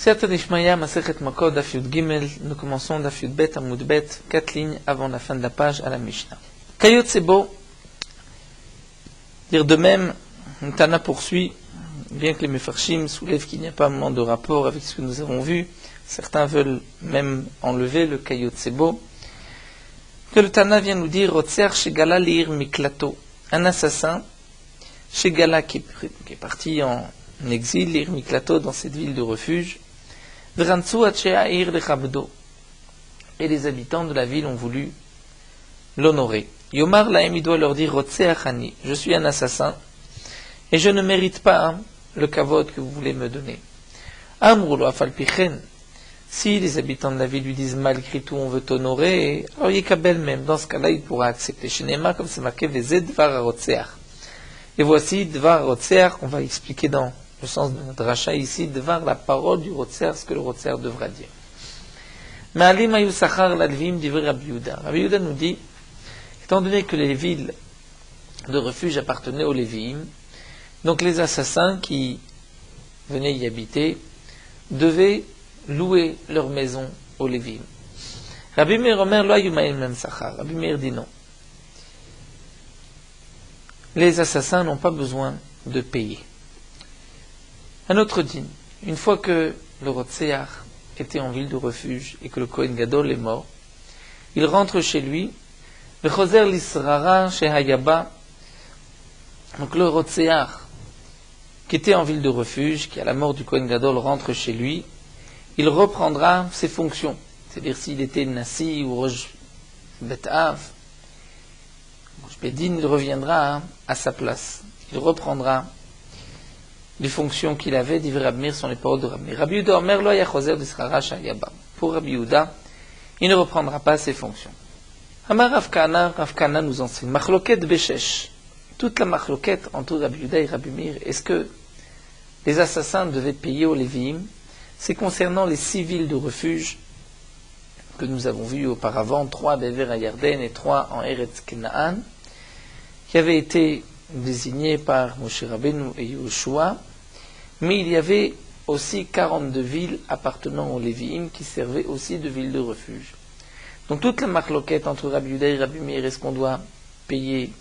Siyata Dishmaya, Masechet Makot, Daf Yud Gimel, nous commençons Daf Yud Bet, Amud Bet, 4 lignes avant la fin de la page à la Mishnah. Kayot Sebo, dire de même, Tana poursuit, bien que les Mefarshim soulèvent qu'il n'y a pas un moment de rapport avec ce que nous avons vu, certains veulent même enlever le Kayot Sebo, que le Tana vient nous dire, Rotser Shegala Lir Miklato, un assassin, Shegala qui est parti en exil, Lir Miklato, dans cette ville de refuge, et les habitants de la ville ont voulu l'honorer. Yomar Lahem, il doit leur dire, Rotseachani, je suis un assassin, et je ne mérite pas le kavod que vous voulez me donner. Amrulo afalpichen, si les habitants de la ville lui disent, malgré tout on veut t'honorer, alors Yekabel même, dans ce cas-là il pourra accepter. Shenema, comme c'est marqué, Vezed Dvar Rotseach. Et voici Dvar Rotseach, on va expliquer dans le sens de notre rachat ici, devant la parole du Rotser, ce que le Rotser devra dire. Mais Alim Ayusachar Lalvim divrei Rabbi Yehuda. Rabbi Yehuda nous dit, étant donné que les villes de refuge appartenaient aux Lévi'im, donc les assassins qui venaient y habiter devaient louer leur maison aux Lévi'im. Rabbi Meir Omer lo ayumaim mem sachar. Rabbi Meir dit non. Les assassins n'ont pas besoin de payer. Un autre din, une fois que le Rotseach était en ville de refuge et que le Kohen Gadol est mort, il rentre chez lui, le Choser l'Israra chez Hayaba, donc le Rotseach qui était en ville de refuge, qui à la mort du Kohen Gadol rentre chez lui, il reprendra ses fonctions, c'est-à-dire s'il était Nassi ou Rosh Betav, Rosh Bedin, il reviendra à sa place, il reprendra les fonctions qu'il avait, dit Rabbi Meir, sont les paroles de Rabbi Meir. Rabbi Yehuda Omer lo yachozer d'Israra shayaba. Pour Rabbi Yehuda, il ne reprendra pas ses fonctions. Amar Rav Kahana nous enseigne. Machloket beshesh. Toute la machloket entre Rabbi Yehuda et Rabbi Meir, est-ce que les assassins devaient payer aux Lévi'im? C'est concernant les 6 villes de refuge que nous avons vues auparavant, 3 Bever à Yarden et 3 en Eretz Kenaan, qui avaient été désignés par Moshe Rabbeinu et Yoshua. Mais il y avait aussi 42 villes appartenant aux Lévi'im qui servaient aussi de villes de refuge. Donc toute la marloquette entre Rabbi Yehuda et Rabbi Meir, est-ce qu'on doit payer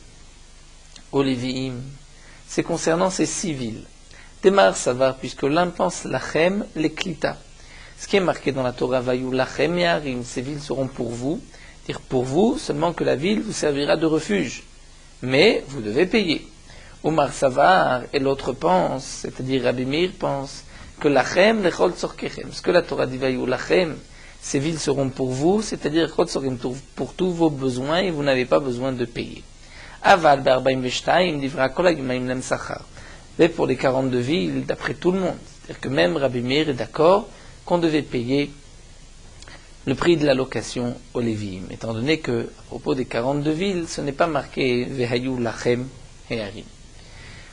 aux Lévi'im? C'est concernant ces 6 villes. Démarre savoir, puisque l'un pense lachem, les klita. Ce qui est marqué dans la Torah, Vayu lachem yarim, ces villes seront pour vous, dire pour vous, seulement que la ville vous servira de refuge. Mais vous devez payer. Omar Savar et l'autre pense, c'est-à-dire Rabbi Meir pense, que lachem lechol tzorkechem. Ce que la Torah dit vayu lachem, ces villes seront pour vous, c'est-à-dire lechol tzorkechem, pour tous vos besoins et vous n'avez pas besoin de payer. Aval be'arbaim veshtaim divra kol hayumaim lem sachar. Mais pour les 42 villes, d'après tout le monde, c'est-à-dire que même Rabbi Meir est d'accord qu'on devait payer le prix de la location aux Lévi'im, étant donné que, à propos des 42 villes, ce n'est pas marqué Vehayu lachem he'arim.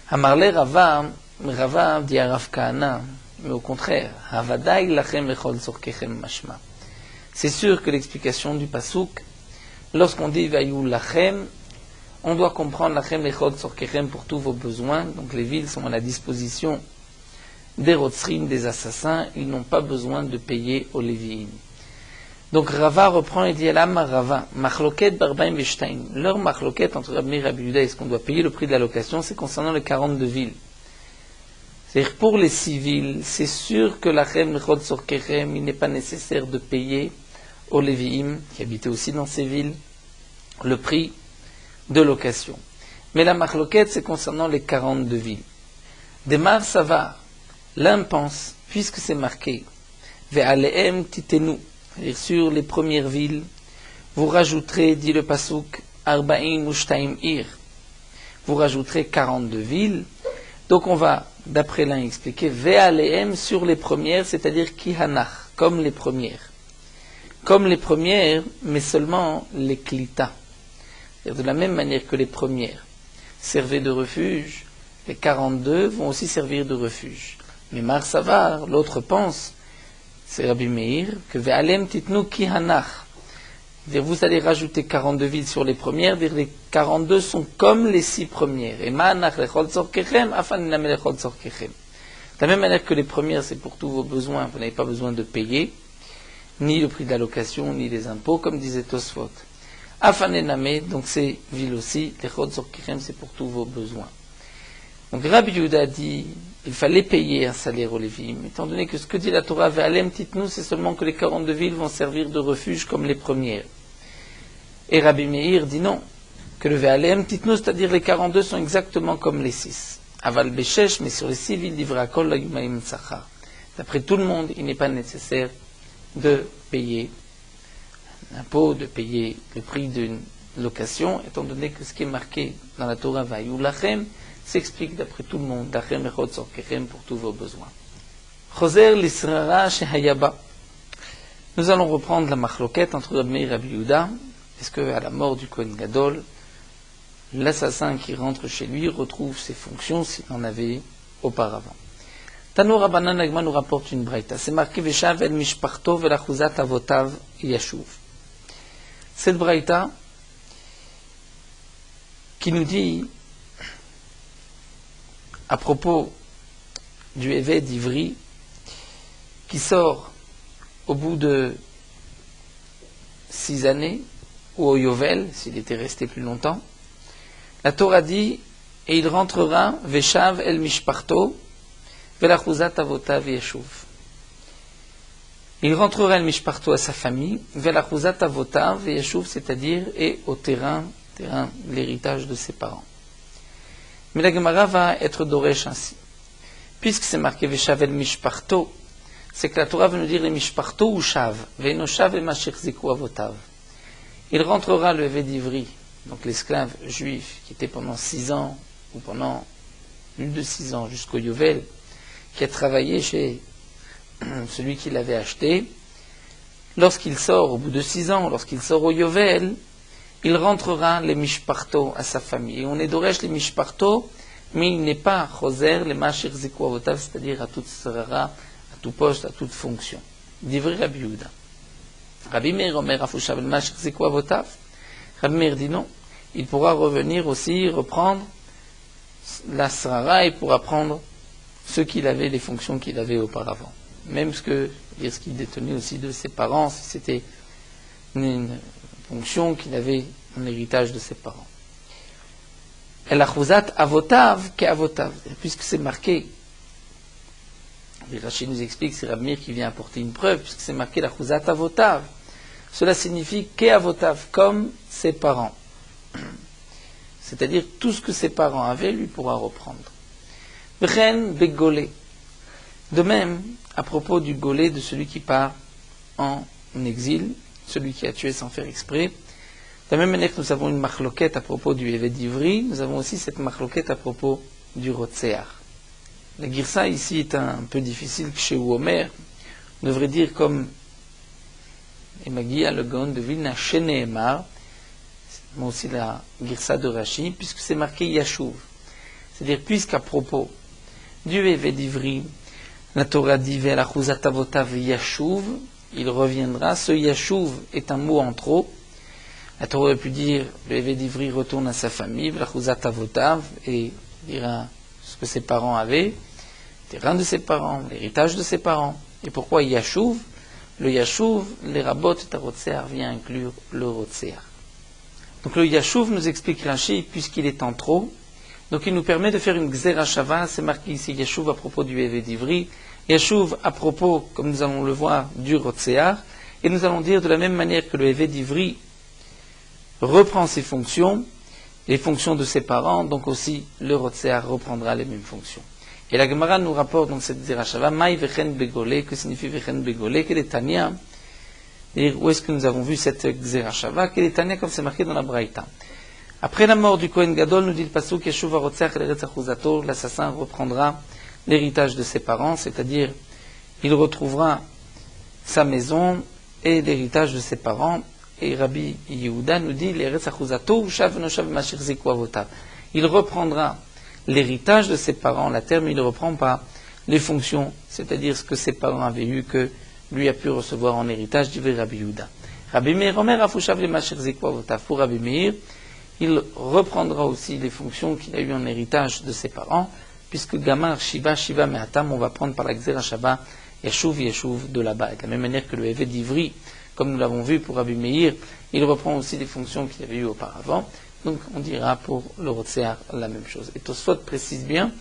Amarle Rava dit à Rav Kahana, mais au contraire, Havadai lachem lechol tzorkechem mashma. C'est sûr que l'explication du pasuk, lorsqu'on dit Vehayu lachem, on doit comprendre lachem lechol tzorkechem pour tous vos besoins, donc les villes sont à la disposition des rotzrim, des assassins, ils n'ont pas besoin de payer aux Lévi'im. Donc Rava reprend et dit Elam Rava, Machloket Barbaim Veshtaim. Leur machloket entre Rabbi Meir et Rabbi Yehuda, est-ce qu'on doit payer le prix de la location? C'est concernant les 42 villes. C'est-à-dire pour les 6 villes, c'est sûr que lachem lechol tzorkechem, il n'est pas nécessaire de payer aux Lévi'im, qui habitaient aussi dans ces villes, le prix de location. Mais la machloket, c'est concernant les 42 villes. Demar Savar, l'un pense, puisque c'est marqué, Ve'alehem titenu, c'est-à-dire sur les premières villes, vous rajouterez, dit le pasuk, Arba'im ushtaim ir. Vous rajouterez 42 villes. Donc on va, d'après l'un, expliquer Ve'alehem sur les premières, c'est-à-dire Kihanach, comme les premières. Comme les premières, mais seulement les klita. C'est-à-dire de la même manière que les premières servaient de refuge, les 42 vont aussi servir de refuge. Mais Mar Savar, l'autre pense, c'est Rabbi Meir, que Ve'alem titnu kihanach. Vous allez rajouter 42 villes sur les premières, dire les 42 sont comme les 6 premières. Et ma'anach lechol tzorkechem, afan iname lechol tzorkechem. De la même manière que les premières, c'est pour tous vos besoins, vous n'avez pas besoin de payer, ni le prix de la location, ni les impôts, comme disait Tosfot. Afanename, donc ces villes aussi, les Chod Zorkichem, c'est pour tous vos besoins. Donc Rabbi Yehuda dit, il fallait payer un salaire aux Lévim, étant donné que ce que dit la Torah, Ve'alem Titnu, c'est seulement que les 42 villes vont servir de refuge comme les premières. Et Rabbi Meir dit non, que le Ve'alem Titnu, c'est-à-dire les 42 sont exactement comme les 6. Aval Beshesh, mais sur les 6 villes, Livrakol, Yumaim Tzachar. D'après tout le monde, il n'est pas nécessaire de payer l'impôt, de payer le prix d'une location, étant donné que ce qui est marqué dans la Torah Vayu Lachem s'explique d'après tout le monde, Lachem Echot Zorkechem pour tous vos besoins. Choser l'Israra Shehayaba. Nous allons reprendre la machloquette entre Rabbi Meir et Rabbi Yehuda. Est-ce qu'à la mort du Kohen Gadol, l'assassin qui rentre chez lui retrouve ses fonctions s'il en avait auparavant? Tano Rabbanan Agma nous rapporte une braïta. C'est marqué Veshav el Mishparto velachuzat avotav yashuv. Cette braïta qui nous dit à propos du évêque d'Ivry qui sort au bout de 6 années ou au Yovel, s'il était resté plus longtemps, la Torah dit et il rentrera Veshav el Mishparto velachuzat avotav yashuv. Il rentrera el Mishparto à sa famille, velachuzat avotav yashuv, c'est-à-dire et au terrain, l'héritage de ses parents. Mais la Gemara va être doresh ainsi. Puisque c'est marqué Veshav el Mishparto, c'est que la Torah veut nous dire les Mishparto ou Shav, Veino Shav et Mashir Ziku avotav. Il rentrera le évêque d'Ivry, donc l'esclave juif qui était pendant 6 ans, ou pendant plus de 6 ans jusqu'au Yovel, qui a travaillé chez celui qui l'avait acheté. Lorsqu'il sort, au bout de 6 ans, lorsqu'il sort au Yovel, il rentrera les Mishparto à sa famille. Et on est d'Oresh les Mishparto, mais il n'est pas Choser, les Mashir Ziku avotav, c'est-à-dire à toute serara, à tout poste, à toute fonction. D'Ivry Rabbi Yehuda. Rabbi Meir Omer Afushav el Mashir Ziku avotav. Rabbi Meir dit non, il pourra revenir aussi, reprendre la serara et pourra prendre ce qu'il avait, les fonctions qu'il avait auparavant. Même ce qu'il détenait aussi de ses parents, si c'était une fonction qu'il avait en héritage de ses parents. El achuzat avotav ke avotav, puisque c'est marqué, Rachid nous explique, c'est Rabbi Meir qui vient apporter une preuve, puisque c'est marqué l'achuzat avotav. Cela signifie ke avotav, comme ses parents. C'est-à-dire tout ce que ses parents avaient, lui pourra reprendre. V'chen begolé. De même, à propos du golé, de celui qui part en exil, celui qui a tué sans faire exprès. De la même manière que nous avons une machloquette à propos du évêque d'Ivry, nous avons aussi cette machloquette à propos du Rotseach. La girsa ici est un peu difficile que chez Omer. On devrait dire comme Emagia, le Gaon de Vilna, Sheneemar, mais aussi la girsa de Rashi, puisque c'est marqué Yashuv. C'est-à-dire, puisqu'à propos du évêque d'Ivry, la Torah dit Ve'elachuzat avotav Yashuv, il reviendra. Ce Yashuv est un mot en trop. La Torah aurait pu dire le évêque d'Ivry retourne à sa famille, Ve'elachuzat avotav, et dira ce que ses parents avaient, le terrain de ses parents, l'héritage de ses parents. Et pourquoi Yashuv? Le Yashuv, les rabot et Rotseach vient inclure le Rotseach. Donc le Yashuv nous explique Rashi, puisqu'il est en trop, donc il nous permet de faire une Gzera Shava, c'est marqué ici Yashuv à propos du évêque d'Ivry, Yashuv à propos, comme nous allons le voir, du Rotseach, et nous allons dire de la même manière que le évêque d'Ivry reprend ses fonctions, les fonctions de ses parents, donc aussi le Rotseach reprendra les mêmes fonctions. Et la Gemara nous rapporte donc cette Gzera Shava, Maï Vechen Begolé, que signifie Vechen Begolé, quel est Tania? Et où est-ce que nous avons vu cette Gzera Shava? Quel est Tania, comme c'est marqué dans la Braïta? Après la mort du Kohen Gadol, nous dit le Pasuk, Yeshuv Rotseach l'Eretz Achuzato, l'assassin reprendra l'héritage de ses parents, c'est-à-dire il retrouvera sa maison et l'héritage de ses parents. Et Rabbi Yehuda nous dit l'Eretz Achuzato, Ushav Noshav Mashir Ziku Avotav. Il reprendra l'héritage de ses parents, la terre, mais il ne reprend pas les fonctions, c'est-à-dire ce que ses parents avaient eu, que lui a pu recevoir en héritage, dit Rabbi Yehuda. Rabbi Meir Omer Afushav le Mashir Ziku Avotav. Pour Rabbi Meir, il reprendra aussi les fonctions qu'il a eues en héritage de ses parents, puisque Gamar, Shiva, Shiva, Mehatam, on va prendre par la Gzera Shava, Yeshuv, Yeshuv de là-bas. De la même manière que le Eved d'Ivri, comme nous l'avons vu pour Rabbi Meir, il reprend aussi des fonctions qu'il avait eues auparavant. Donc on dira pour le Rotsear la même chose. Et Tosfot précise bien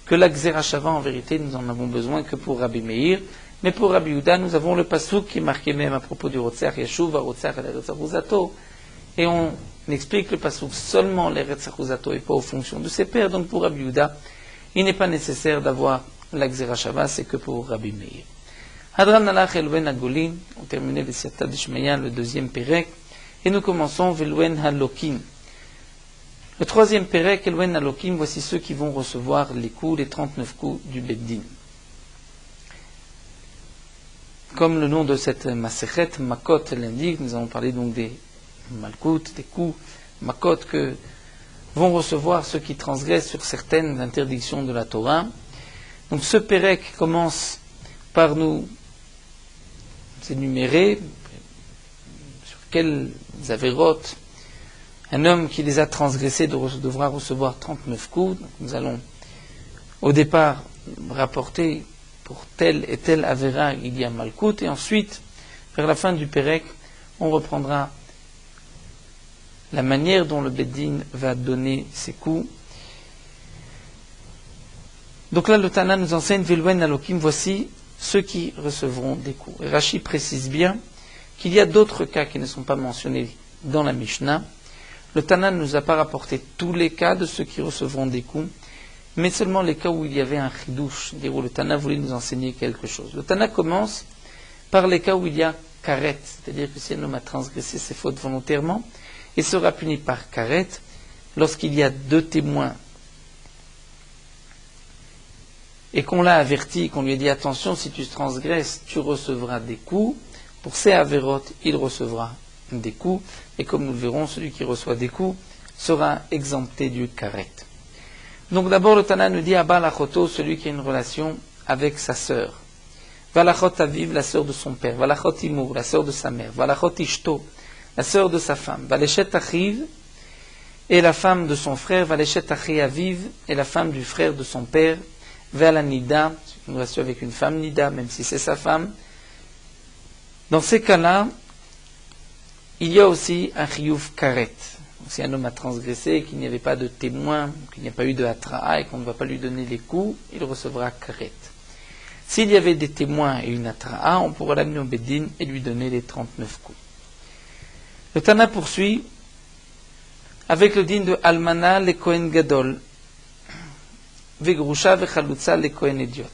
que la Gzera Shava, en vérité, nous en avons besoin que pour Rabbi Meir. Mais pour Rabbi Yehuda, nous avons le Passouk qui est marqué même à propos du Rotsear, Yeshuv, Rotsear et Retzaruzato. Et on explique le Passouk seulement les Retzaruzato et pas aux fonctions de ses pères. Donc pour Rabbi Yehuda, il n'est pas nécessaire d'avoir la Gzera Shava, c'est que pour Rabbi Meir. Hadran Alach Elwen Agolin, on terminait le Siata d'Ishmaïa, le deuxième Pérec, et nous commençons Velwen Halokim. Le troisième Pérec, Elwen Halokim, voici ceux qui vont recevoir les coups, les 39 coups du Beddin. Comme le nom de cette Masechet, Makot, l'indique, nous avons parlé donc des Malkout, des coups, Makot, que vont recevoir ceux qui transgressent sur certaines interdictions de la Torah. Donc ce Pérec commence par nous énumérer sur quelles avérotes un homme qui les a transgressés devra recevoir 39 coups. Donc nous allons au départ rapporter pour tel et tel avéra il y a Malkout, et ensuite, vers la fin du Pérec, on reprendra la manière dont le Beddin va donner ses coups. Donc là, le Tana nous enseigne Velwen Alokim, voici ceux qui recevront des coups. Et Rashi précise bien qu'il y a d'autres cas qui ne sont pas mentionnés dans la Mishnah. Le Tana ne nous a pas rapporté tous les cas de ceux qui recevront des coups, mais seulement les cas où il y avait un chidouche, où le Tana voulait nous enseigner quelque chose. Le Tana commence par les cas où il y a karet, c'est-à-dire que si un homme a transgressé ses fautes volontairement, il sera puni par karet lorsqu'il y a 2 témoins et qu'on l'a averti, qu'on lui a dit attention, si tu transgresses, tu recevras des coups. Pour ces avérotes, il recevra des coups, et comme nous le verrons, celui qui reçoit des coups sera exempté du karet. Donc d'abord le Tana nous dit Abba Lachoto, celui qui a une relation avec sa sœur. Valachot Aviv, la sœur de son père. Valachot Imour, la sœur de sa mère. Valachot Ishto, la sœur de sa femme. Valechet Achiv, et la femme de son frère. Valechet Achi Aviv, et la femme du frère de son père. Vala Nida, une relation avec une femme Nida, même si c'est sa femme. Dans ces cas-là, il y a aussi un chiyuv karet. Si un homme a transgressé et qu'il n'y avait pas de témoin, qu'il n'y a pas eu de hatra'a et qu'on ne va pas lui donner les coups, il recevra karet. S'il y avait des témoins et une hatra'a, on pourra l'amener au Beddin et lui donner les 39 coups. Le Tana poursuit avec le din de Almana le Kohen Gadol, Vegrusha vechalutza le Kohen Idiot.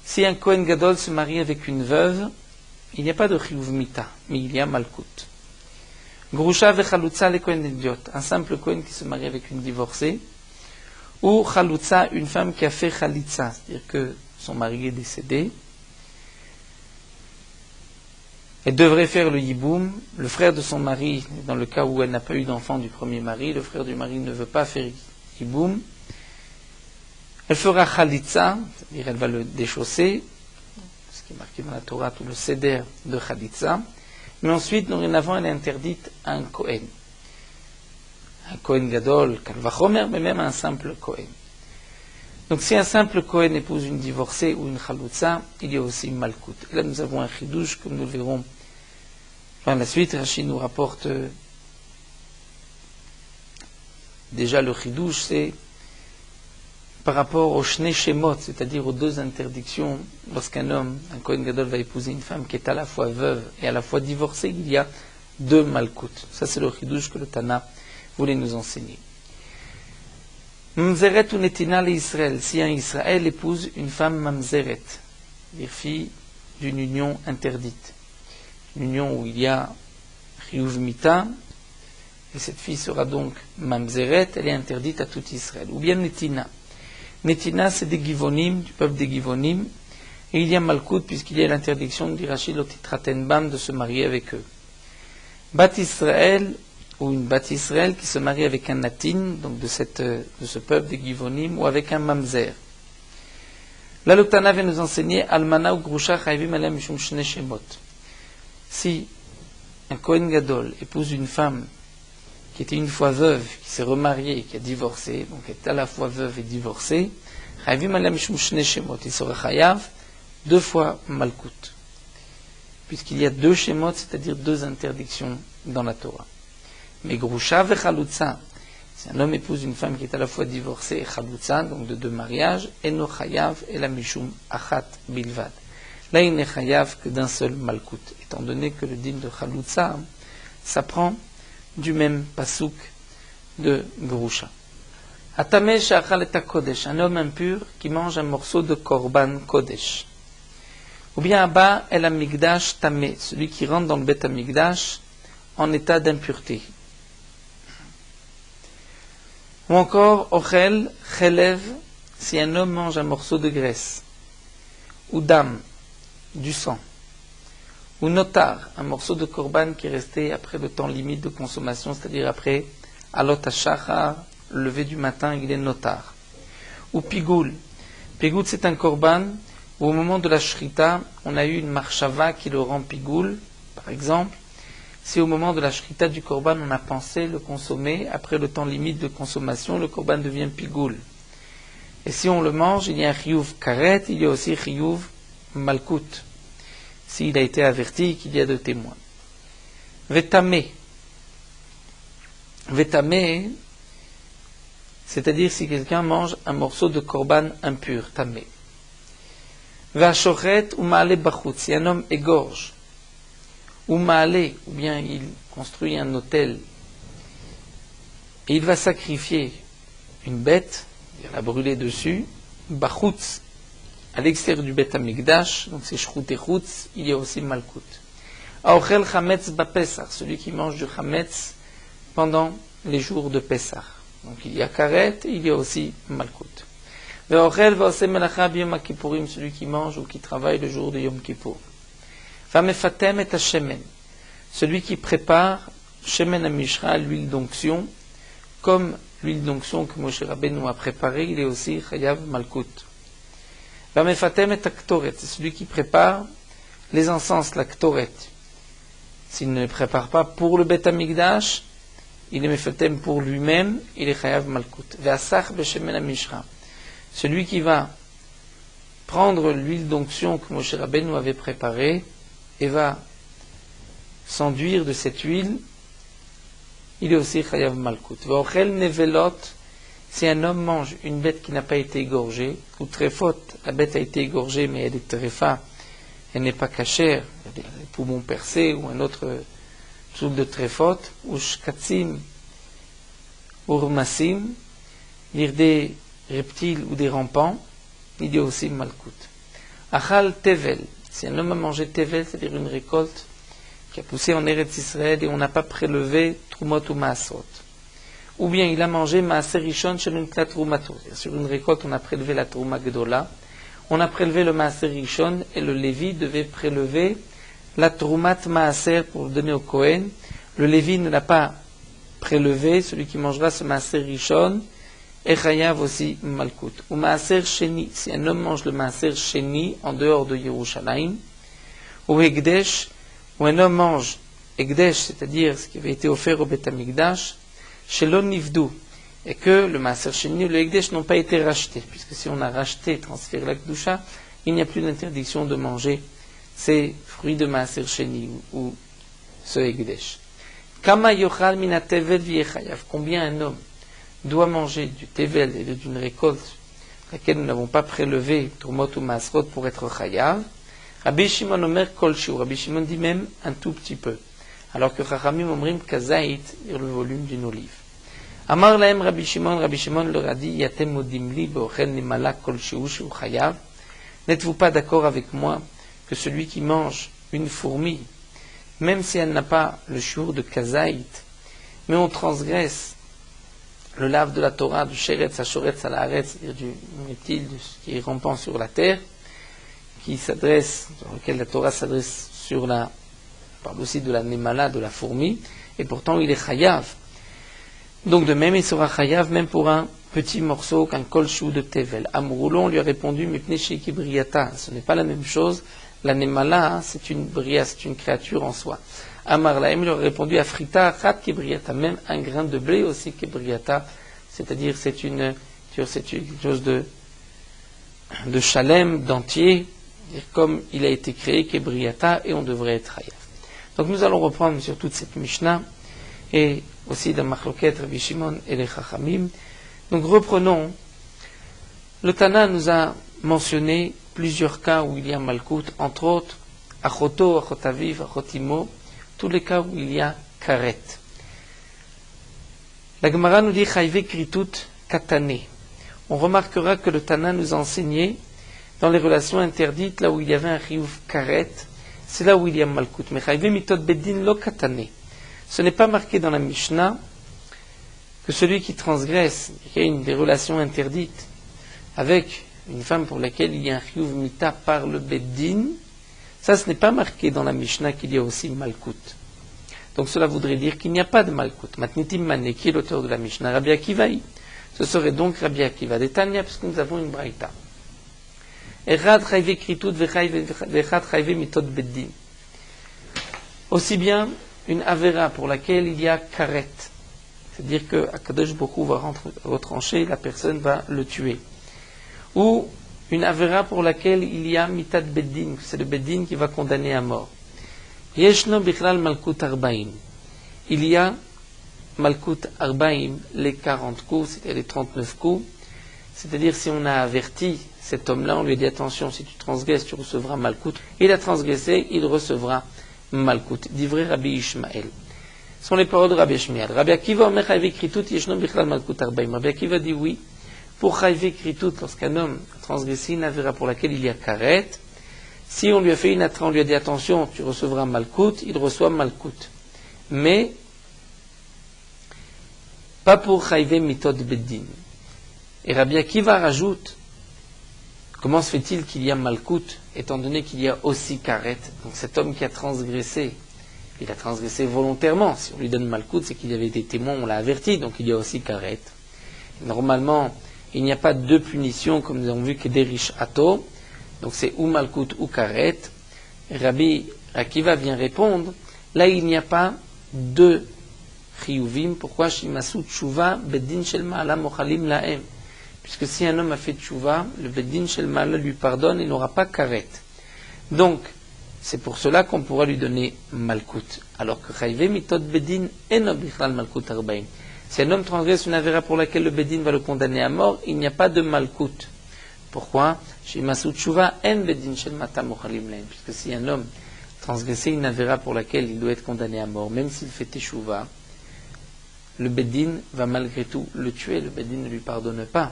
Si un Kohen Gadol se marie avec une veuve, il n'y a pas de chiyuv mita, mais il y a malkout. Grusha vechalutza le Kohen Idiot, un simple Kohen qui se marie avec une divorcée, ou chalutza, une femme qui a fait chalitza, c'est-à-dire que son mari est décédé. Elle devrait faire le yiboum. Le frère de son mari, dans le cas où elle n'a pas eu d'enfant du premier mari, le frère du mari ne veut pas faire yiboum. Elle fera chalitza, c'est-à-dire elle va le déchausser, ce qui est marqué dans la Torah, tout le seder de chalitza. Mais ensuite, dorénavant, elle est interdite à un Kohen. Un Kohen Gadol, Kalvachomer, mais même un simple Kohen. Donc si un simple Kohen épouse une divorcée ou une chalitza, il y a aussi une malkout. Et là, nous avons un chidouche, comme nous le verrons par la suite. Rashi nous rapporte déjà le chidouche, c'est par rapport aux Shnei Shemot, c'est-à-dire aux 2 interdictions. Lorsqu'un homme, un Kohen Gadol, va épouser une femme qui est à la fois veuve et à la fois divorcée, il y a 2 malkout. Ça, c'est le chidouche que le Tana voulait nous enseigner. Mamzeret ou netina le Israël. Si un Israël épouse une femme mamzeret, c'est-à-dire fille d'une union interdite, une union où il y a chiyuv mita, et cette fille sera donc mamzeret, elle est interdite à tout Israël. Ou bien netina. Netina, c'est des Givonim, du peuple des Givonim, et il y a Malkout, puisqu'il y a l'interdiction de Rashi Lotitratenbam de se marier avec eux. Bat Israël, ou une Bat Israël qui se marie avec un Natin, donc de ce peuple des Givonim, ou avec un Mamzer. Là, le Tana vient nous enseigner Almana ou Grusha Chayvim Alem Mishum Shne Shemot. Si un Kohen Gadol épouse une femme qui était une fois veuve, qui s'est remariée, qui a divorcé, donc est à la fois veuve et divorcée, Chayavim alea mishum shne shemot. Il sera chayav 2 fois malkout. Puisqu'il y a 2 shemot, c'est-à-dire 2 interdictions dans la Torah. Mais grusha vechalutza, si un homme épouse une femme qui est à la fois divorcée et chalutza, donc de 2 mariages, eno chayav ela mishum achat bilvad. Là, il n'est chayav que d'un seul malkout, étant donné que le din de chalutza s'apprend du même pasouk de grusha. Atame she'achal et kodesh, un homme impur qui mange un morceau de korban kodesh. Ou bien Abba el Amigdash tamé, celui qui rentre dans le Bet Amigdash en état d'impureté. Ou encore Ochel Chelev, si un homme mange un morceau de graisse. Ou Dam, du sang. Ou Notar, un morceau de korban qui est resté après le temps limite de consommation, c'est-à-dire après Alot HaShachar, le lever du matin, il est Notar. Ou Pigoul. Pigoul, c'est un korban où au moment de la shrita, on a eu une marshava qui le rend pigoul, par exemple. Si au moment de la shrita du korban, on a pensé le consommer, après le temps limite de consommation, le korban devient pigoul. Et si on le mange, il y a un chiyuv karet, il y a aussi chiyuv malkout, s'il a été averti qu'il y a 2 témoins. Vetamé. Vetamé, c'est-à-dire si quelqu'un mange un morceau de korban impur, tamé. Vachochet ou ma'ale bachut, si un homme égorge, ou ma'ale, ou bien il construit un autel, et il va sacrifier une bête, il va la brûler dessus, bachut, à l'extérieur du Bet Amigdash, donc c'est shchut et chutz, il y a aussi malkout. Aochel chametz bapesach, celui qui mange du chametz pendant les jours de Pessah. Donc il y a karet, et il y a aussi malkout. Celui qui mange ou qui travaille le jour de Yom Kippour. Celui qui prépare shemen amishra, l'huile d'onction, comme l'huile d'onction que Moshe Rabbeinu a préparée, il est aussi chayav malkout. C'est celui qui prépare les encens, la ktoret. S'il ne les prépare pas pour le Bet Amigdash, il est mefatem pour lui-même, il est chayav malkout. Ve'asach b'shemen amishra. Celui qui va prendre l'huile d'onction que Moshe Rabbeinu avait préparée et va s'enduire de cette huile, il est aussi chayav malkout. V'ochel nevelot, si un homme mange une bête qui n'a pas été égorgée, ou trefot, la bête a été égorgée mais elle est trefa, elle n'est pas cachère, les poumons percés ou un autre truc de trefot, ou shkatzim, ou rmassim, lire des reptiles ou des rampants, il y a aussi malkout. Achal tevel, si un homme a mangé tevel, c'est-à-dire une récolte qui a poussé en Eretz Israël et on n'a pas prélevé trumot ou maasrot. Ou bien il a mangé maaser rishon shel untlat trumato, sur une récolte on a prélevé la truma gedola, on a prélevé le maaser rishon et le Lévi devait prélever la trumat maaser pour le donner au Kohen. Le Lévi ne l'a pas prélevé, celui qui mangera ce maaser rishon et chayav aussi malkout. Ou maaser sheni, si un homme mange le maaser sheni en dehors de Yerushalayim, ou ekdesh, ou un homme mange ekdesh, c'est-à-dire ce qui avait été offert au Bet Amigdash, shelo nivdu, et que le maaser sheni et le ekdesh n'ont pas été rachetés, puisque si on a racheté, transféré la kedusha, il n'y a plus d'interdiction de manger ces fruits de maaser sheni ou ce ekdesh. Kama yochal mina tevel v'yechayav, combien un homme doit manger du tevel et d'une récolte laquelle nous n'avons pas prélevé trumot ou masrot pour être chayav. Rabbi Shimon omer kol shiur, Rabbi Shimon dit même un tout petit peu, alors que Chachamim omrim kazait, le volume d'une olive. Amar lahem Rabbi Shimon leur a dit, yatem modim li beochel nimala kol shiur shiur chayav. N'êtes-vous pas d'accord avec moi que celui qui mange une fourmi, même si elle n'a pas le shiur de kazait, mais on transgresse le lave de la Torah, du sheretz à shoretz à la haretz, c'est-à-dire du reptile qui est rampant sur la terre, qui s'adresse, sur lequel la Torah s'adresse sur la, on parle aussi de la nemala, de la fourmi, et pourtant il est chayav. Donc de même, il sera chayav même pour un petit morceau qu'un kolchou de tevel. Amroulon lui a répondu, mipnei sheiki briata, ce n'est pas la même chose, la nemala, c'est une bria, c'est une créature en soi. Amar Lahem lui a répondu, Afrita achat kibriata, même un grain de blé aussi kibriata, c'est-à-dire c'est quelque chose de Shalem, d'entier, comme il a été créé, Kebriata, et on devrait être Hayav. Donc nous allons reprendre sur toute cette Mishnah, et aussi dans Machloket, Rabbi Shimon et les Chachamim. Donc reprenons. Le Tana nous a mentionné plusieurs cas où il y a Malkout, entre autres, Achoto, Achotaviv, Achotimo, tous les cas où il y a Karet. La Gemara nous dit Chayve Kritut Katane. On remarquera que le Tana nous a enseigné dans les relations interdites, là où il y avait un Chiyuv Karet, c'est là où il y a Malkout. Mais Chayve Mitot Bedin Lo Katane. Ce n'est pas marqué dans la Mishnah que celui qui transgresse, qui a des relations interdites avec une femme pour laquelle il y a un Chiyuv Mita par le Beddin, ça ce n'est pas marqué dans la Mishnah qu'il y a aussi Malkout. Donc cela voudrait dire qu'il n'y a pas de Malkout. Matnitim Mané, qui est l'auteur de la Mishnah, Rabbi Akivaï. Ce serait donc Rabbi Akiva de Tanya, puisque nous avons une braïta. Echad chayve kritut vechad chayve mitot beddin. Aussi bien une avera pour laquelle il y a karet, c'est-à-dire que Akadosh Baruch Hu va retrancher, la personne va le tuer. Ou une avera pour laquelle il y a mitat beddin, c'est le beddin qui va condamner à mort. Yeshno bichlal malkut arbaim. Il y a malkut arbaim, les 40 coups, c'est-à-dire les 39 coups. C'est-à-dire si on a averti cet homme-là, on lui a dit attention, si tu transgresses, tu recevras malkout. Il a transgressé, il recevra malkout. Divrei Rabbi Ishmael. Ce sont les paroles de Rabbi Ishmael. Rabbi Akiva omer chayve kritut yeshno bichlal malkut arbaim. Rabbi Akiva dit oui. Pour chayve kritut, lorsqu'un homme a transgressé une avera pour laquelle il y a karet, si on lui a fait une attrape, on lui a dit attention, tu recevras malkout, il reçoit malkout. Mais pas pour chayve mitot beddin. Et Rabbi Akiva rajoute, comment se fait-il qu'il y a malkout, étant donné qu'il y a aussi karet? Donc cet homme qui a transgressé, il a transgressé volontairement. Si on lui donne malkout, c'est qu'il y avait des témoins, on l'a averti, donc il y a aussi karet. Normalement, il n'y a pas deux punitions, comme nous avons vu, que des riches ato. Donc c'est ou malkout ou karet. Et Rabbi Akiva vient répondre, là il n'y a pas deux chiyuvim. Pourquoi shimasu tshuva beddin shel ma'ala mochalim lahem? Puisque si un homme a fait tshuva, le beddin shel ma'ala lui pardonne, il n'aura pas karet. Donc c'est pour cela qu'on pourra lui donner malkout. Alors que chayve mitot beddin eno bichlal malkout arbaim. Si un homme transgresse une avera pour laquelle le beddin va le condamner à mort, il n'y a pas de malkout. Pourquoi? Puisque si un homme transgressait une avera pour laquelle il doit être condamné à mort, même s'il fait teshuva, le beddin va malgré tout le tuer. Le beddin ne lui pardonne pas.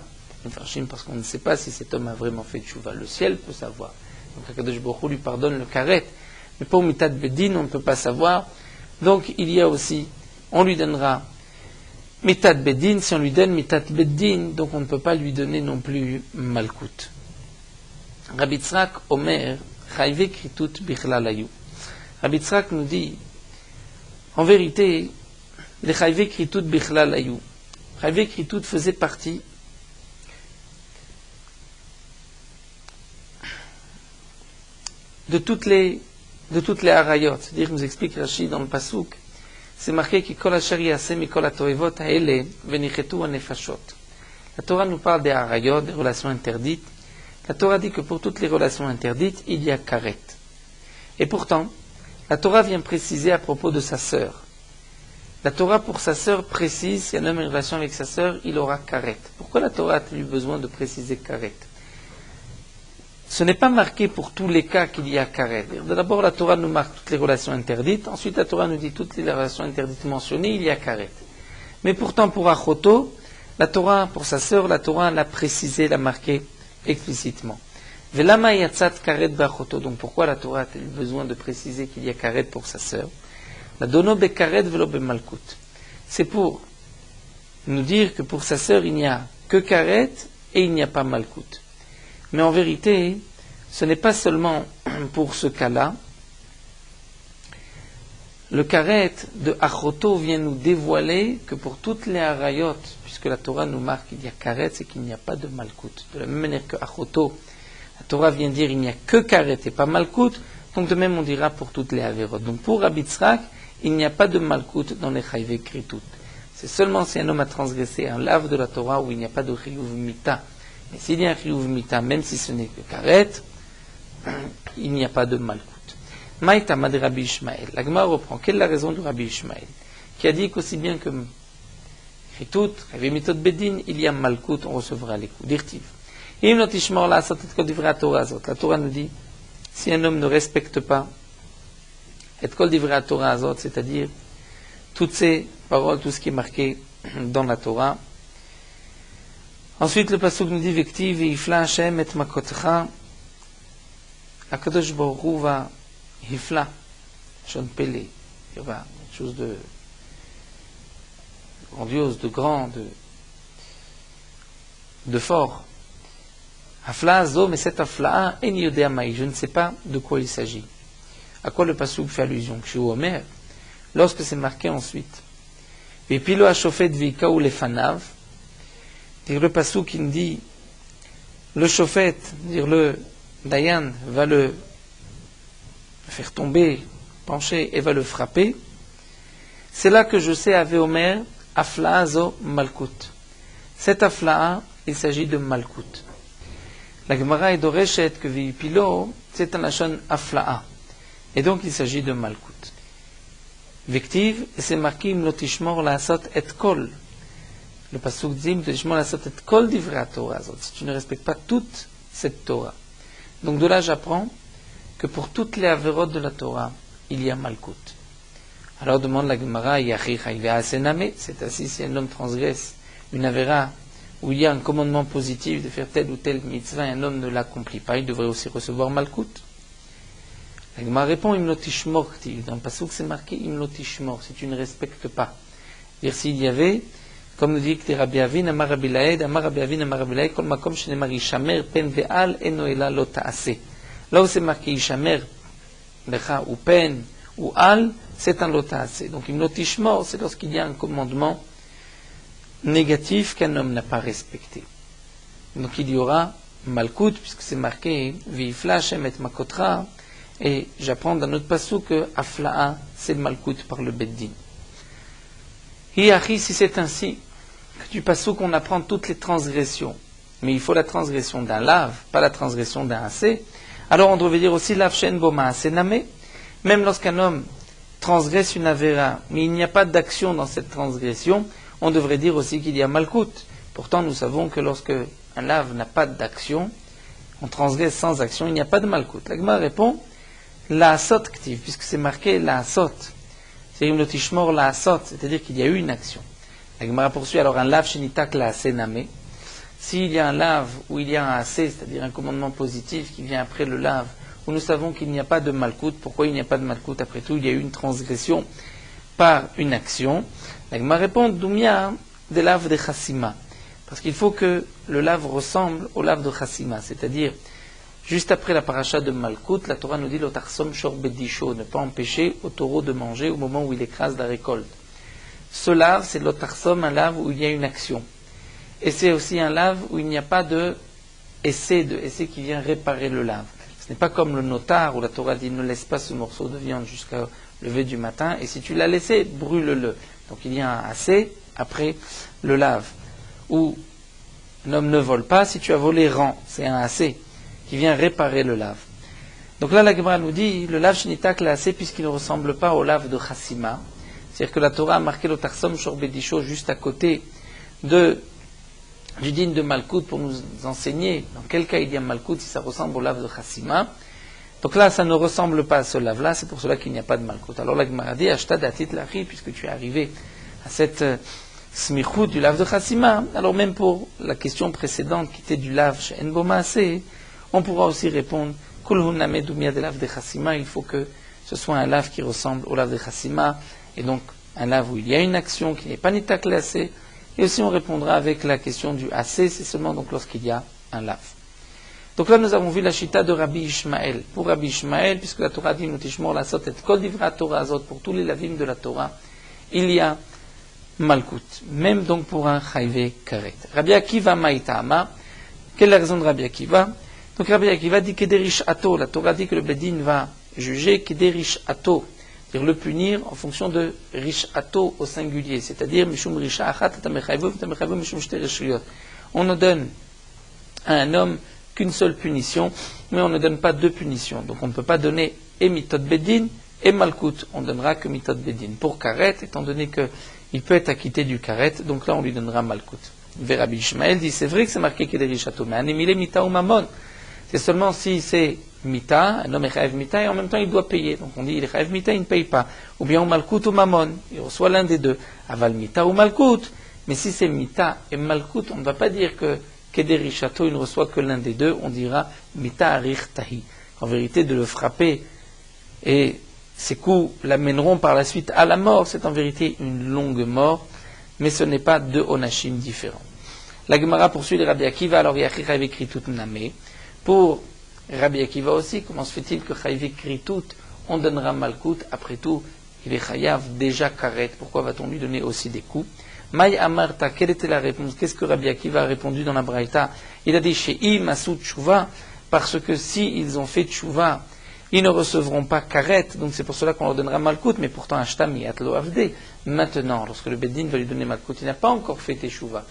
Parce qu'on ne sait pas si cet homme a vraiment fait teshuva. Le ciel peut savoir. Donc Akadosh Baruch Hu lui pardonne le karet. Mais pour mitat beddin, on ne peut pas savoir. Donc il y a aussi, on lui donnera mitat beddin. Si on lui donne mitat beddin, donc on ne peut pas lui donner non plus malkout. Rabbi Tzrak Omer, chayve kritut bichlal hayu. Rabbi Tzrak nous dit, en vérité, les chayve kritut bichlal hayu. Chayve kritut faisait partie de toutes les harayot. C'est-à-dire, nous explique Rashi dans le Pasuk, c'est marqué que kol asher yaseh mikol hatoevot haele venichetu hanefashot. La Torah nous parle des harayot, des relations interdites. La Torah dit que pour toutes les relations interdites, il y a karet. Et pourtant, la Torah vient préciser à propos de sa sœur. La Torah pour sa sœur précise, si un homme a une relation avec sa sœur, il aura karet. Pourquoi la Torah a-t-elle eu besoin de préciser karet? Ce n'est pas marqué pour tous les cas qu'il y a karet. D'abord, la Torah nous marque toutes les relations interdites. Ensuite, la Torah nous dit toutes les relations interdites mentionnées, il y a karet. Mais pourtant, pour Achoto, la Torah, pour sa sœur, la Torah l'a précisé, l'a marqué explicitement. Velama yatzat karet b'achoto. Donc pourquoi la Torah a-t-elle besoin de préciser qu'il y a karet pour sa sœur? La dono bekaret velo bemalkut. C'est pour nous dire que pour sa sœur il n'y a que karet et il n'y a pas malkut. Mais en vérité, ce n'est pas seulement pour ce cas-là. Le karet de achoto vient nous dévoiler que pour toutes les harayot, puisque la Torah nous marque qu'il y a karet, c'est qu'il n'y a pas de malkout. De la même manière que achoto, la Torah vient dire qu'il n'y a que karet et pas malkout, donc de même on dira pour toutes les averot. Donc pour Rabbi Tzrak, il n'y a pas de malkout dans les chayve kritut. C'est seulement si un homme a transgressé un lave de la Torah où il n'y a pas de chiyuv mita, Mais s'il y a un chiyuv mita, même si ce n'est que karet, il n'y a pas de malkout. Maïtama de Rabbi Ishmael. La Gemara reprend. Quelle est la raison de Rabbi Ishmael qui a dit qu'aussi bien que Chitout, Rabbi Mitot Bedin, il y a malkout, on recevra les coups. Dirtiv. La Torah nous dit, si un homme ne respecte pas et kol divrei Torah azot, c'est-à-dire toutes ces paroles, tout ce qui est marqué dans la Torah. Ensuite, le pasuk nous dit, Vektiv ve'ifla Hashem et makotcha, Akadosh Baruch Hu va hifla, shon pele, il va quelque chose de grandiose, de grand, de fort. Afla zo, mais cette afla, en yodea maï, je ne sais pas de quoi il s'agit. À quoi le pasuk fait allusion? Chez Omer, lorsque c'est marqué ensuite, Vepilo hashofet veikaou lefanav, dire le pasuk qui nous dit, le shofet, dire le Dayan va le faire tomber, pencher et va le frapper. C'est là que je sais, Ave Omer, Afla'a zo Malkut. Cet Afla'a, il s'agit de Malkut. La Gemara est doreshet que Vipilo, c'est un lachon Afla'a. Et donc il s'agit de Malkut. Vektiv, et c'est marqué Imlotishmor la'asot et kol. Le pasuk dit Imlotishmor la'asot et kol divrei Torah. Si tu ne respectes pas toute cette Torah. Donc de là j'apprends que pour toutes les avérotes de la Torah, il y a Malkut. Alors demande la Gemara, c'est ainsi si un homme transgresse une avéra où il y a un commandement positif de faire telle ou telle mitzvah et un homme ne l'accomplit pas, il devrait aussi recevoir Malkut. La Gemara répond, Imlotishmor, dans le pasuk c'est marqué Imlotishmor, si tu ne respectes pas. C'est-à-dire s'il y avait, comme nous dit que Rabbi Avin, Amar Rabbi Laed, Amar Rabbi Avin, Amar Rabbi Laed, Kol Makom Shenemar Yishamer, Pen Ve'al, Eno Ela Lo Ta'ase. Là où c'est marqué Yishamer, Lecha, ou Pen, ou Al, c'est un Lo Ta'ase. Donc Imlotishmor, c'est lorsqu'il y a un commandement négatif qu'un homme n'a pas respecté. Donc il y aura Malkut, puisque c'est marqué V'ifla Hashem et Makotra, et j'apprends dans notre pasuk que Afla'a, c'est le Malkut par le Beddin. Hiachi, si c'est ainsi, que du pasuk on apprend toutes les transgressions, mais il faut la transgression d'un lave, pas la transgression d'un assez, alors on devrait dire aussi lav shen boma assez namé, même lorsqu'un homme transgresse une avéra, mais il n'y a pas d'action dans cette transgression, on devrait dire aussi qu'il y a Malkut. Pourtant nous savons que lorsque un lave n'a pas d'action, on transgresse sans action, il n'y a pas de Malkut. La Gemara répond, la asot ktiv, puisque c'est marqué la asot. C'est imlotishmor la asot, c'est-à-dire qu'il y a eu une action. La Gemara poursuit alors un lave shenitak la asename. S'il y a un lave où il y a un assez, c'est-à-dire un commandement positif qui vient après le lave, où nous savons qu'il n'y a pas de malkout, pourquoi il n'y a pas de malkout? Après tout, il y a eu une transgression par une action. La Gemara répond Doumia des laves de chassima. Parce qu'il faut que le lave ressemble au lave de chassima, c'est-à-dire juste après la paracha de Malkout, la Torah nous dit l'otarsom shor bedisho, ne pas empêcher au taureau de manger au moment où il écrase la récolte. Ce lave, c'est l'otarsom, un lave où il y a une action. Et c'est aussi un lave où il n'y a pas de essai qui vient réparer le lave. Ce n'est pas comme le notar où la Torah dit ne laisse pas ce morceau de viande jusqu'au lever du matin, et si tu l'as laissé, brûle-le. Donc il y a un assez après le lave. Où un homme ne vole pas, si tu as volé, rends. C'est un assez qui vient réparer le lave. Donc là, la Gemara nous dit, le lave shenitak la assez, puisqu'il ne ressemble pas au lave de chassima. C'est-à-dire que la Torah a marqué le tarsom shor bedisho juste à côté du din de Malkout pour nous enseigner dans quel cas il y a Malkout si ça ressemble au lave de chassima. Donc là, ça ne ressemble pas à ce lave-là, c'est pour cela qu'il n'y a pas de Malkout. Alors la Gemara dit, Ashta datit lachi, puisque tu es arrivé à cette smichut du lave de chassima, alors même pour la question précédente qui était du lave chez Enbomaase, on pourra aussi répondre, Kulhun namedoumia de lave de chassima, il faut que ce soit un lave qui ressemble au lave de chassima, et donc un lave où il y a une action qui n'est pas nita classée, et aussi on répondra avec la question du assez, c'est seulement donc lorsqu'il y a un lave. Donc là nous avons vu la chita de Rabbi Ishmael. Pour Rabbi Ishmael, puisque la Torah dit Nutishmor la sot et kol divra Torah azot, pour tous les lavim de la Torah, il y a Malkout, même donc pour un chayve karet. Rabbi Akiva maïtama, quelle est la raison de Rabbi Akiva? Donc Rabbi Akiva dit kederish ato, la Torah dit que le Bedin va juger kederish ato, c'est-à-dire le punir en fonction de rish ato au singulier, c'est-à-dire mishum risha achat tamechayvu tamechayvu mishum shte reshuyot. On nous donne à un homme qu'une seule punition, mais on ne donne pas deux punitions. Donc on ne peut pas donner et mitot bedin et malkout. On donnera que mitot bedin. Pour karet, étant donné qu'il peut être acquitté du karet, donc là on lui donnera malkout. Rabbi Ishmael dit, c'est vrai que c'est marqué qu'il est richato, mais anémilé mita ou mamon. C'est seulement si c'est mita, un homme est chayav mita, et en même temps il doit payer. Donc on dit, il est chayav mita, il ne paye pas. Ou bien ou malkout ou mamon, il reçoit l'un des deux. Aval mita ou malkout. Mais si c'est mita et malkout, on ne va pas dire que Kederi Château, il ne reçoit que l'un des deux, on dira Mita Arir Tahi. En vérité, de le frapper et ses coups l'amèneront par la suite à la mort, c'est en vérité une longue mort, mais ce n'est pas deux onashim différents. La Gemara poursuit le Rabbi Akiva, alors Yachi Chayiv Kritout Name. Pour Rabbi Akiva aussi, comment se fait-il que Chayiv Kritout, on donnera Malkout, après tout, il est Chayav déjà Karet, pourquoi va-t-on lui donner aussi des coups? Maï Amarta, quelle était la réponse? Qu'est-ce que Rabbi Akiva a répondu dans la Braïta? Il a dit chez Masou Tchouva, parce que si ils ont fait Tchouva, ils ne recevront pas Karet, donc c'est pour cela qu'on leur donnera Malkout, mais pourtant Ashtam Yatlo Avde. Maintenant, lorsque le Beddin va lui donner Malkout, il n'a pas encore fait Tchouva.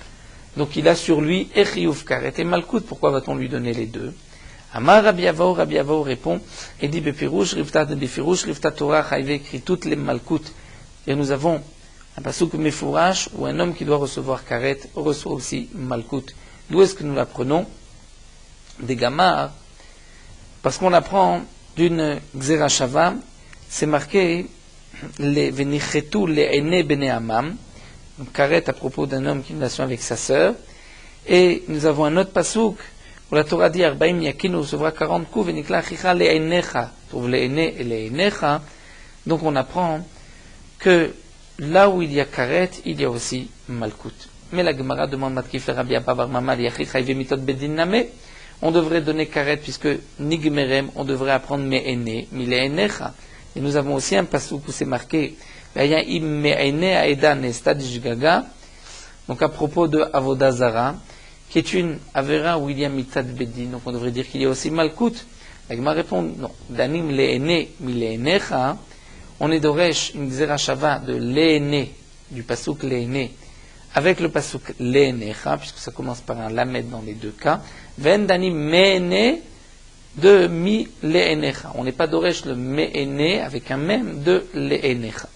Donc il a sur lui Echiouf Karet et Malkout, pourquoi va-t-on lui donner les deux? Amar Rabbi Avao répond, et dit Bepirouche, Riftat Torah, Chayve écrit toutes les Malkout. Et nous avons un pasuk mefourash où un homme qui doit recevoir karet reçoit aussi malkout. D'où est-ce que nous l'apprenons? Des gamar, parce qu'on apprend d'une xerashava, c'est marqué les venichetu les aînés bene amam, karet à propos d'un homme qui a une relation avec sa sœur, et nous avons un autre pasuk où la Torah dit Arbaim yakinu recevra 40 coups venikla chicha le ainecha, trouve les aînés et les ainecha. Donc on apprend que là où il y a karet, il y a aussi malkout. Mais la Gemara demande Matkif le Rabbi Abba Bar Mama Yachid Chayve Mitot Bedin Name. On devrait donner karet puisque Nigmerem, on devrait apprendre Me'ene, Mile'enecha. Et nous avons aussi un pasuk où c'est marqué Vaya im Me'ene Aeda Nestad Jgaga. Donc à propos de Avodazara, qui est une Avera où il y a Mitat Bedin. Donc on devrait dire qu'il y a aussi malkout. La Gemara répond non. Danim Le'ene Mile'enecha. On est d'Oresh une Xerashava de Léné, du pasuk Léné, avec le pasuk Lénécha, puisque ça commence par un lamed dans les deux cas, Vendani Méné de Mi Lénécha. On n'est pas d'Oresh le Méné avec un même de Lénécha.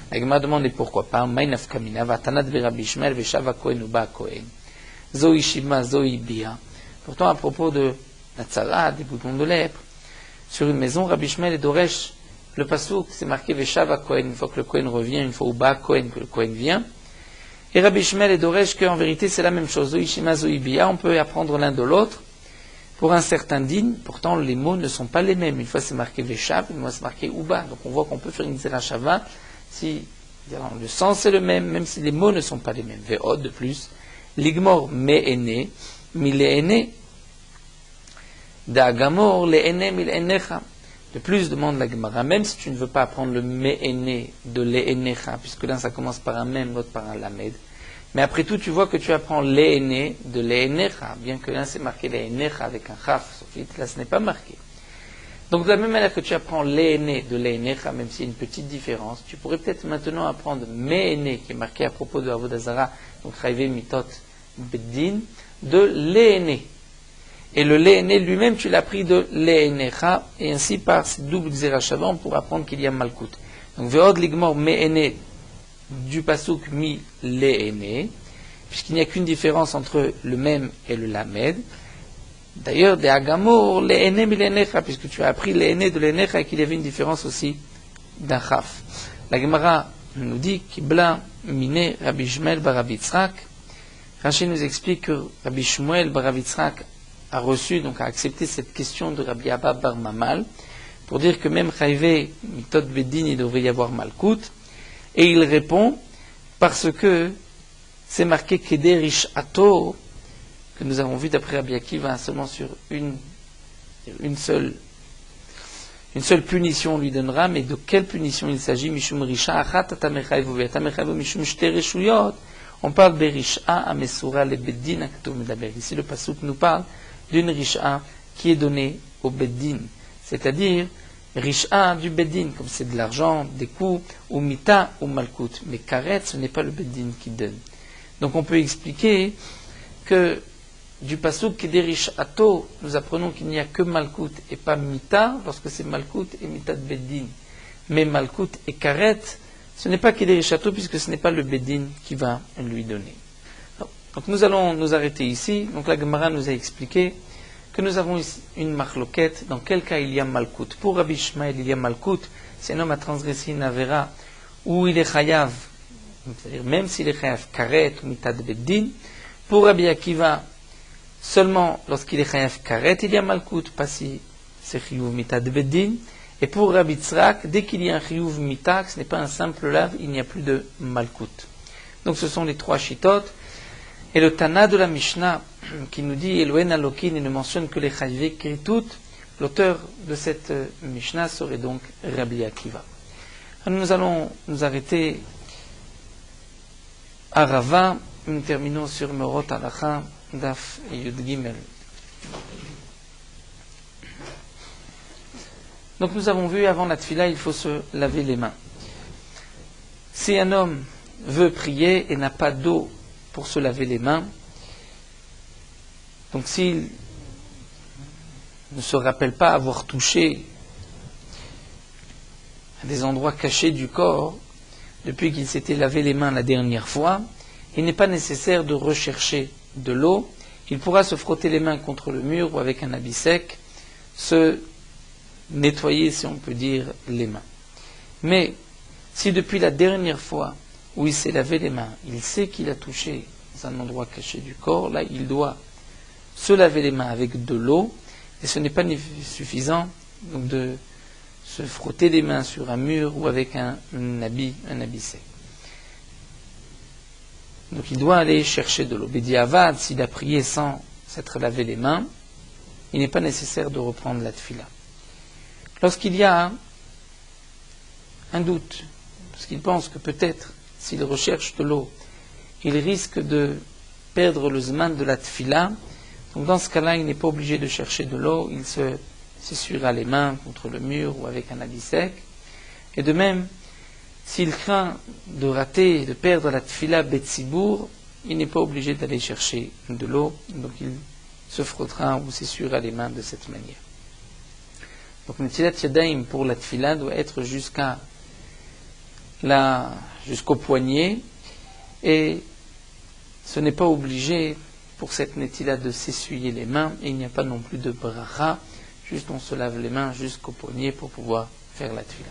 La Gemara demande pourquoi pas, Maïnaf Kamina, Vatanad Rabbi Ishmael, Veshava Kohen Uba Kohen, Zoï Shima, Zoï Bia. Pourtant, à propos de la tzara, des boutons de lèpre, sur une maison, Rabbi Ishmael est d'Oresh. Le pasuk, c'est marqué Veshava Kohen, une fois que le Kohen revient, une fois Uba Kohen, que le Kohen vient. Et Rabbi Ishmael et Doresh, qu'en vérité c'est la même chose. Zoïshima, Zoïbia, on peut apprendre l'un de l'autre. Pour un certain din, pourtant les mots ne sont pas les mêmes. Une fois c'est marqué Veshav, une fois c'est marqué Uba. Donc on voit qu'on peut faire une Zerashava si le sens est le même, même si les mots ne sont pas les mêmes. Ve'od de plus. Ligmor me'ene, mile'ene. Da'agamor le'ene mile'enecha. De plus, demande la Gemara, même si tu ne veux pas apprendre le me'ene de le'enecha, puisque là ça commence par un même, l'autre par un lamed, mais après tout tu vois que tu apprends le'ene de le'enecha, bien que là c'est marqué le'enecha avec un chaf, sauf que là ce n'est pas marqué. Donc de la même manière que tu apprends le'ene de le'enecha, même s'il y a une petite différence, tu pourrais peut-être maintenant apprendre me'ene, qui est marqué à propos de Avodazara, donc Chayve Mitot Beddin, de le'ene. Et le Léné lui-même, tu l'as pris de Lénécha, et ainsi par ce double Xerashava, on pourra apprendre qu'il y a Malkout. Donc, Ve'od Ligmor Me'ene du Pasuk Mi Léné, puisqu'il n'y a qu'une différence entre le même et le Lamed. D'ailleurs, de Agamor Léné Mi Lénécha, puisque tu as appris Léné de Lénécha et qu'il y avait une différence aussi d'un Chaf. La Gemara nous dit Kibla Mine Rabbi Shmuel bar Rabbi Yitzhak. Rashi nous explique que Rabbi Shmuel bar Rabbi Yitzhak a reçu, donc a accepté cette question de Rabbi Abba bar Mamal, pour dire que même Chayve, Mitot Bedin, il devrait y avoir Malkout, et il répond, parce que c'est marqué Kederish Ato, que nous avons vu d'après Rabbi Akiva, seulement sur une seule punition on lui donnera, mais de quelle punition il s'agit? Mishum Risha Achat Atamechayvu Ve'atamechayvu Mishum Shtereshuyot. On parle Berisha Amesura le Bedin Akto Medaber. Ici le pasuk nous parle d'une Risha qui est donnée au Beddin, c'est-à-dire Risha du Beddin, comme c'est de l'argent, des coups, ou Mita ou Malkout. Mais Karet, ce n'est pas le Beddin qui donne. Donc on peut expliquer que du pasuk Kederish Ato, nous apprenons qu'il n'y a que Malkut et pas Mita, lorsque c'est Malkut et Mitat Beddin. Mais Malkut et Karet, ce n'est pas Kederish Ato, puisque ce n'est pas le Beddin qui va lui donner. Donc nous allons nous arrêter ici. Donc la Gemara nous a expliqué que nous avons ici une marloquette. Dans quel cas il y a Malkut? Pour Rabbi Ishmael, il y a Malkut. Si un homme a transgressé une avera où il est chayav, c'est-à-dire même s'il est chayav karet ou mitad beddin. Pour Rabbi Akiva, seulement lorsqu'il est chayav karet, il y a Malkut, pas si c'est chiyuv mitad beddin. Et pour Rabbi Tzrak, dès qu'il y a un chiyuv mitak, ce n'est pas un simple lave, il n'y a plus de Malkut. Donc ce sont les trois chitotes. Et le Tana de la Mishnah, qui nous dit Elohen Alokin, il ne mentionne que les Chayve Kritut, l'auteur de cette Mishnah serait donc Rabbi Akiva. Alors nous allons nous arrêter à Rava, nous terminons sur Merot Halacha, Daf et Yud Gimel. Donc nous avons vu, avant la tfila, il faut se laver les mains. Si un homme veut prier et n'a pas d'eau pour se laver les mains, donc s'il ne se rappelle pas avoir touché à des endroits cachés du corps depuis qu'il s'était lavé les mains la dernière fois, il n'est pas nécessaire de rechercher de l'eau. Il pourra se frotter les mains contre le mur ou avec un habit sec, se nettoyer, si on peut dire, les mains. Mais si depuis la dernière fois où il s'est lavé les mains, il sait qu'il a touché un endroit caché du corps, là il doit se laver les mains avec de l'eau, et ce n'est pas suffisant donc de se frotter les mains sur un mur ou avec un habit sec. Donc il doit aller chercher de l'eau. Bediavad, s'il a prié sans s'être lavé les mains, il n'est pas nécessaire de reprendre la tfila. Lorsqu'il y a un doute, parce qu'il pense que peut-être s'il recherche de l'eau, il risque de perdre le zman de la tfila. Donc dans ce cas-là, il n'est pas obligé de chercher de l'eau, il s'essuiera les mains contre le mur ou avec un habit sec. Et de même, s'il craint de rater, de perdre la tfila betsibour, il n'est pas obligé d'aller chercher de l'eau, donc il se frottera ou s'essuiera les mains de cette manière. Donc Netilat Yadayim pour la tfila doit être jusqu'au poignet, et ce n'est pas obligé pour cette netila de s'essuyer les mains, et il n'y a pas non plus de bracha, juste on se lave les mains jusqu'au poignet pour pouvoir faire la tfila.